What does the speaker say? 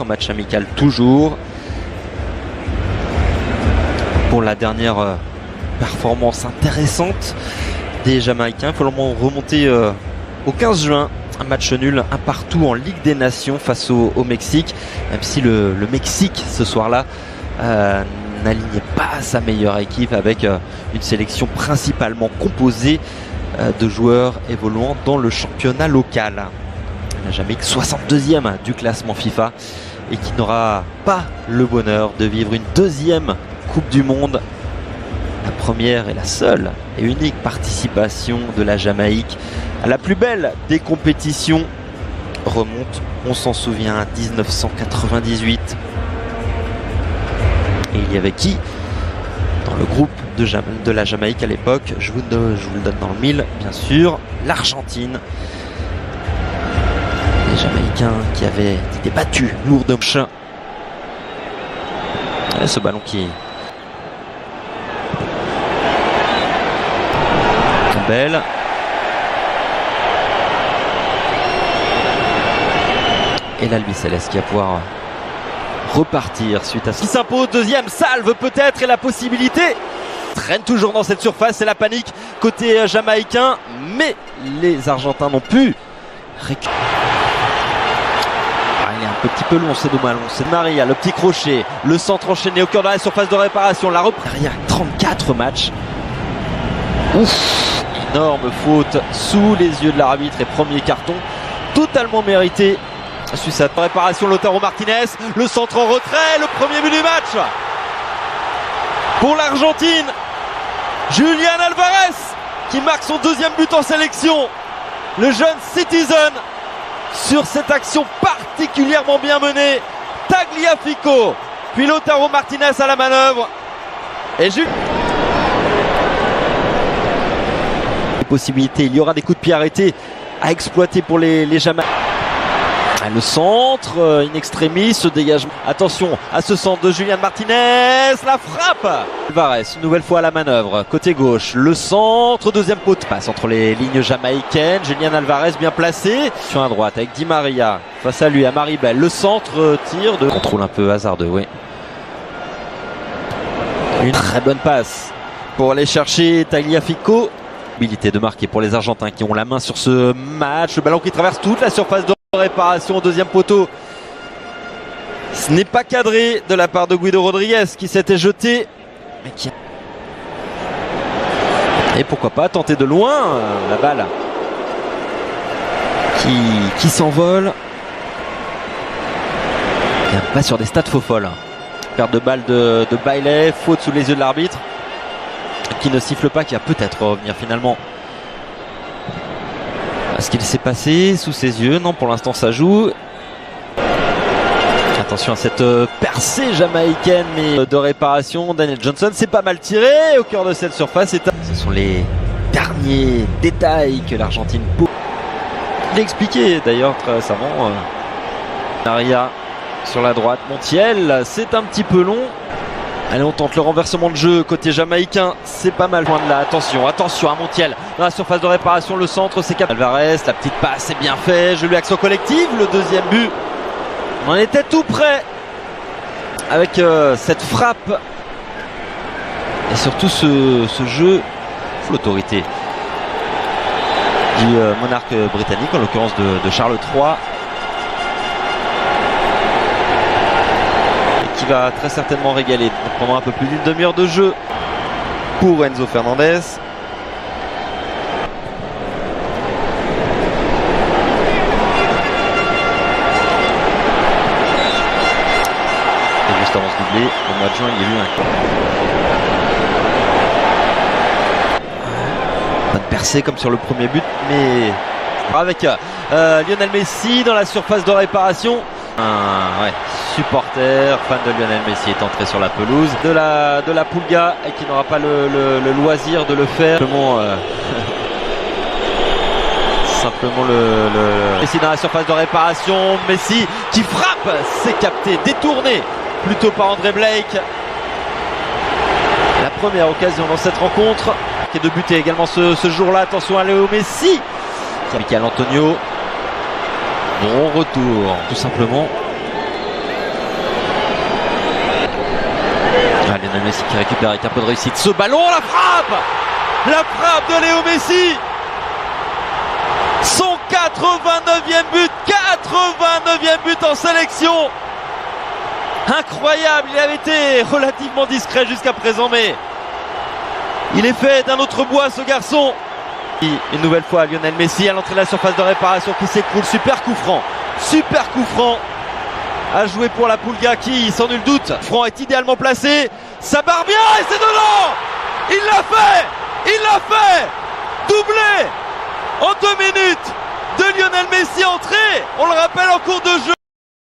en match amical toujours. Pour la dernière performance intéressante des Jamaïcains, il faut remonter au 15 juin. Un match nul, un partout en Ligue des Nations face au Mexique. Même si le Mexique, ce soir-là, n'alignait pas sa meilleure équipe avec une sélection principalement composée de joueurs évoluant dans le championnat local. La Jamaïque 62e du classement FIFA et qui n'aura pas le bonheur de vivre une deuxième Coupe du Monde. La première et la seule et unique participation de la Jamaïque à la plus belle des compétitions remonte, on s'en souvient, à 1998. Et il y avait qui dans le groupe de la Jamaïque à l'époque? Je vous le donne dans le mille, bien sûr. L'Argentine. Les Jamaïcains qui avaient été battus lourdement. Et ce ballon qui belle. Et l'Albiceleste qui va pouvoir repartir suite à ce qui s'impose. Deuxième salve peut-être et la possibilité traîne toujours dans cette surface. C'est la panique côté jamaïcain, mais les Argentins n'ont pu récupérer. Il est un petit peu long, c'est dommage. C'est Maria, le petit crochet, le centre enchaîné au cœur de la surface de réparation. La reprise. Il y a 34 matchs. Ouf, énorme faute sous les yeux de l'arbitre et premier carton totalement mérité. Suite à cette réparation, Lautaro Martinez, le centre en retrait, le premier but du match pour l'Argentine. Julián Álvarez qui marque son deuxième but en sélection. Le jeune Citizen sur cette action particulièrement bien menée. Tagliafico, puis Lautaro Martinez à la manœuvre. Et possibilité, il y aura des coups de pied arrêtés à exploiter pour les Jamaïcains. Le centre, in extremis, ce dégagement. Attention à ce centre de Julián Martinez, la frappe. Álvarez, une nouvelle fois à la manœuvre, côté gauche, le centre, deuxième poteau. Passe entre les lignes jamaïcaines, Julián Álvarez bien placé. Sur la droite avec Di Maria, face à lui, à Maribel, le centre, tir de contrôle un peu hasardeux, oui. Une très bonne passe pour aller chercher Tagliafico. Habilité de marquer pour les Argentins qui ont la main sur ce match. Le ballon qui traverse toute la surface de réparation au deuxième poteau. Ce n'est pas cadré de la part de Guido Rodriguez qui s'était jeté. Mais qui... Et pourquoi pas tenter de loin la balle qui s'envole. Pas sur des stats faux folles. Perte de balle de Bailey, faute sous les yeux de l'arbitre. Qui ne siffle pas, qui va peut-être revenir finalement. Ce qu'il s'est passé sous ses yeux, non, pour l'instant ça joue. Attention à cette percée jamaïcaine mais de réparation. Daniel Johnson, c'est pas mal tiré au cœur de cette surface. Ce sont les derniers détails que l'Argentine peut. Il l'a expliqué d'ailleurs très récemment. Maria sur la droite, Montiel, c'est un petit peu long. Allez, on tente le renversement de jeu côté jamaïcain, c'est pas mal loin de là. Attention à Montiel dans la surface de réparation, le centre c'est Álvarez, la petite passe c'est bien fait, jeu lui action collective, le deuxième but. On en était tout près avec cette frappe et surtout ce jeu, l'autorité du monarque britannique, en l'occurrence de Charles III. Qui va très certainement régaler pendant un peu plus d'une demi-heure de jeu pour Enzo Fernandez. Et juste avant ce doublé, au mois de juin, il y a eu un pas de percée comme sur le premier but, mais avec Lionel Messi dans la surface de réparation. Ouais, supporter, fan de Lionel Messi est entré sur la pelouse de la Pulga et qui n'aura pas le loisir de le faire. Simplement Messi dans la surface de réparation. Messi qui frappe, c'est capté, détourné plutôt par André Blake. La première occasion dans cette rencontre qui est de buter également ce jour-là. Attention à Léo Messi. Michael Antonio. Bon retour, tout simplement. Lionel Messi qui récupère avec un peu de réussite ce ballon, la frappe de Léo Messi, son 89e but, 89e but en sélection. Incroyable, il avait été relativement discret jusqu'à présent, mais il est fait d'un autre bois ce garçon. Une nouvelle fois Lionel Messi à l'entrée de la surface de réparation qui s'écroule, super coup franc à jouer pour la Pulga qui, sans nul doute, Franc est idéalement placé, ça barre bien et c'est dedans. Il l'a fait, doublé en 2 minutes de Lionel Messi entré, on le rappelle, en cours de jeu.